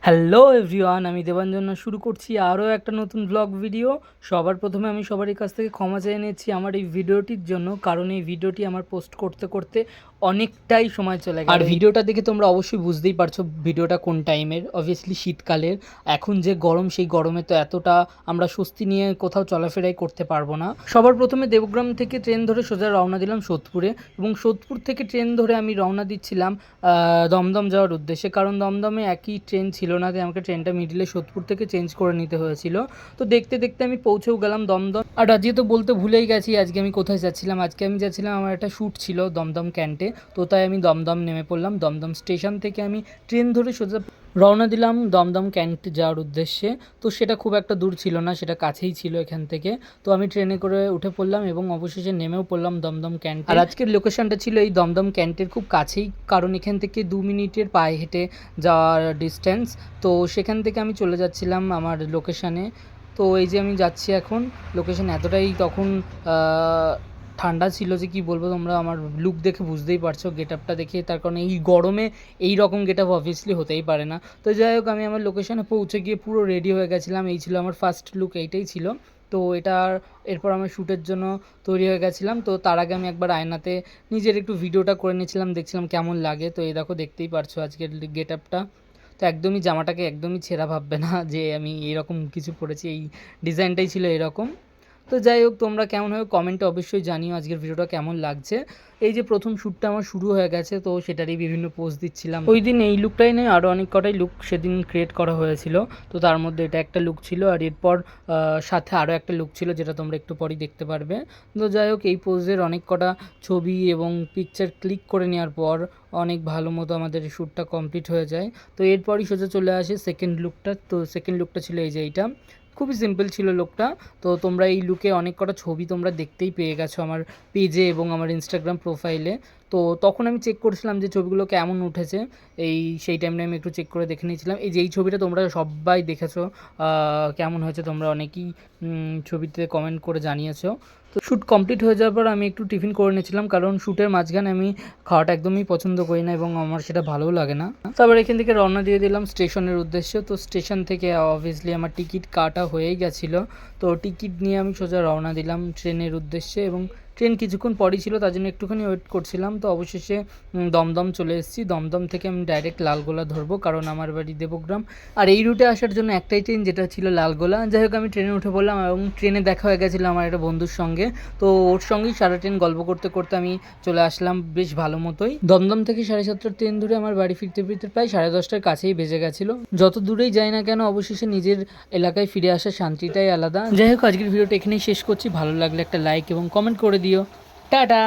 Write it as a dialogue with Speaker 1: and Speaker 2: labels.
Speaker 1: Hello everyone, আমি দেবাঞ্জন শুরু করছি আরও একটা নতুন ব্লগ ভিডিও। সবার প্রথমে আমি সবারই কাছ থেকে ক্ষমা চেয়ে নিচ্ছি আমার এই ভিডিওটির জন্য, কারণ এই ভিডিওটি আমার পোস্ট করতে করতে অনেকটাই সময় চলে গেল। আর ভিডিওটা দেখে তোমরা অবশ্যই বুঝতেই পারছো ভিডিওটা কোন টাইমের। অবভিয়াসলি শীতকালের। এখন যে গরম, সেই গরমে তো এতটা আমরা স্বস্তি নিয়ে কোথাও চলাফেরাই করতে পারবো না। সবার প্রথমে দেবগ্রাম থেকে ট্রেন ধরে সোজা রওনা দিলাম সোদপুরে, এবং সোদপুর থেকে ট্রেন ধরে আমি রওনা দিচ্ছিলাম দমদম যাওয়ার উদ্দেশ্যে, কারণ দমদমে একই ট্রেন ছিল না, তাই আমাকে ট্রেনটা মিডিলে সোদপুর থেকে চেঞ্জ করে নিতে হয়েছিল। তো দেখতে দেখতে আমি পৌঁছেও গেলাম দমদম। আর আজকে তো বলতে ভুলেই গেছি আজকে আমি কোথায় যাচ্ছিলাম। আজকে আমি যাচ্ছিলাম, আমার একটা শ্যুট ছিল দমদম ক্যান্টে, তো তাই আমি দমদম নেমে পড়লাম। দমদম স্টেশন থেকে আমি ট্রেন ধরে সোজা রওনা দিলাম দমদম ক্যান্ট যাওয়ার উদ্দেশ্যে। তো সেটা খুব একটা দূর ছিল না, সেটা কাছেই ছিল এখান থেকে। তো আমি ট্রেনে করে উঠে পড়লাম এবং অবশেষে নেমেও পড়লাম দমদম ক্যান্ট। আর আজকের লোকেশনটা ছিল এই দমদম ক্যান্টের খুব কাছেই, কারণ এখান থেকে 2 মিনিটের পায়ে হেঁটে যাওয়ার ডিস্টেন্স। তো সেখান থেকে আমি চলে যাচ্ছিলাম আমার লোকেশানে। তো এই যে আমি যাচ্ছি এখন লোকেশান। এতটাই তখন ঠান্ডা ছিল যে কি বলবো, তোমরা আমার লুক দেখে বুঝতেই পারছো, গেট আপটা দেখে। তার কারণে এই গরমে এই রকম গেট আপ অবভিয়াসলি হতেই পারে না। তো যাই হোক, আমি আমার লোকেশানে পৌঁছে গিয়ে পুরো রেডি হয়ে গেছিলাম। এই ছিল আমার ফার্স্ট লুক, এইটাই ছিল। তো এরপর আমি শ্যুটের জন্য তৈরি হয়ে গেছিলাম। তো তার আগে আমি একবার আয়নাতে নিজের একটু ভিডিওটা করে নিয়েছিলাম, দেখছিলাম কেমন লাগে। তো এই দেখো, দেখতেই পারছো আজকের গেট আপটা। তো একদমই জামাটাকে একদমই ছেঁড়া ভাববে না যে আমি এইরকম কিছু পরেছি, এই ডিজাইনটাই ছিল এরকম। তো যাই হোক, তোমরা কেমন হবে কমেন্টে অবশ্যই জানিও আজকের ভিডিওটা কেমন লাগছে। এই যে প্রথম শ্যুটটা আমার শুরু হয়ে গেছে, তো সেটারই বিভিন্ন পোজ দিচ্ছিলাম। ওই দিন এই লুকটাই নয়, আরও অনেক কটাই লুক সেদিন ক্রিয়েট করা হয়েছিল। তো তার মধ্যে এটা একটা লুক ছিল, আর এরপর সাথে আরও একটা লুক ছিল, যেটা তোমরা একটু পরেই দেখতে পারবে। তো যাই হোক, এই পোজের অনেক কটা ছবি এবং পিকচার ক্লিক করে নেওয়ার পর অনেক ভালো মতো আমাদের শ্যুটটা কমপ্লিট হয়ে যায়। তো এরপরই সোজা চলে আসে সেকেন্ড লুকটা। তো সেকেন্ড লুকটা ছিল এই যে এইটা, খুবই সিম্পল ছিল লুকটা। তো তোমরা এই লুকে অনেক কটা ছবি তোমরা দেখতেই পেয়ে গেছো আমার পেজে এবং আমার ইনস্টাগ্রাম প্রোফাইলে। তো তখন আমি চেক করছিলাম যে ছবিগুলো কেমন উঠেছে, সেই টাইমে আমি একটু চেক করে দেখে নিয়েছিলাম। এই যে এই ছবিটা তোমরা সবাই দেখেছো, কেমন হয়েছে তোমরা অনেকেই ছবিতে কমেন্ট করে জানিয়েছো। তো শ্যুট কমপ্লিট হয়ে যাওয়ার পর আমি একটু টিফিন করে নিয়েছিলাম, কারণ শ্যুটের মাঝখানে আমি খাওয়াটা একদমই পছন্দ করি না এবং আমার সেটা ভালোও লাগে না। তারপর এখান থেকে রওনা দিয়ে দিলাম স্টেশনের উদ্দেশ্যে। তো স্টেশন থেকে অবভিয়াসলি আমার টিকিট কাটা হয়েই গেছিলো। তো টিকিট নিয়ে আমি সোজা রওনা দিলাম ট্রেনের উদ্দেশ্যে, এবং ট্রেন কিছুক্ষণ পরই ছিল, তার জন্য একটুখানি ওয়েট করছিলাম। তো অবশেষে দমদম চলে এসেছি। দমদম থেকে আমি ডাইরেক্ট লালগোলা ধরবো, কারণ আমার বাড়ি দেবগ্রাম। আর এই রুটে আসার জন্য একটাই ট্রেন, যেটা ছিল লালগোলা। যাই হোক, আমি ট্রেনে উঠে পড়লাম এবং ট্রেনে দেখা হয়ে গেছিলো আমার একটা বন্ধুর সঙ্গে। তো ওর সঙ্গেই সারা ট্রেন গল্প করতে করতে আমি চলে আসলাম বেশ ভালো মতোই। দমদম থেকে 7:30 ট্রেন ধরে আমার বাড়ি ফিরতে ফিরতে প্রায় 10:30টার কাছেই বেজে গেছিলো। যত দূরেই যাই না কেন, অবশেষে নিজের এলাকায় ফিরে আসার শান্তিটাই আলাদা। যাই হোক, আজকের ভিডিওটা এখানেই শেষ করছি। ভালো লাগলে একটা লাইক এবং কমেন্ট করে দিও। টাটা।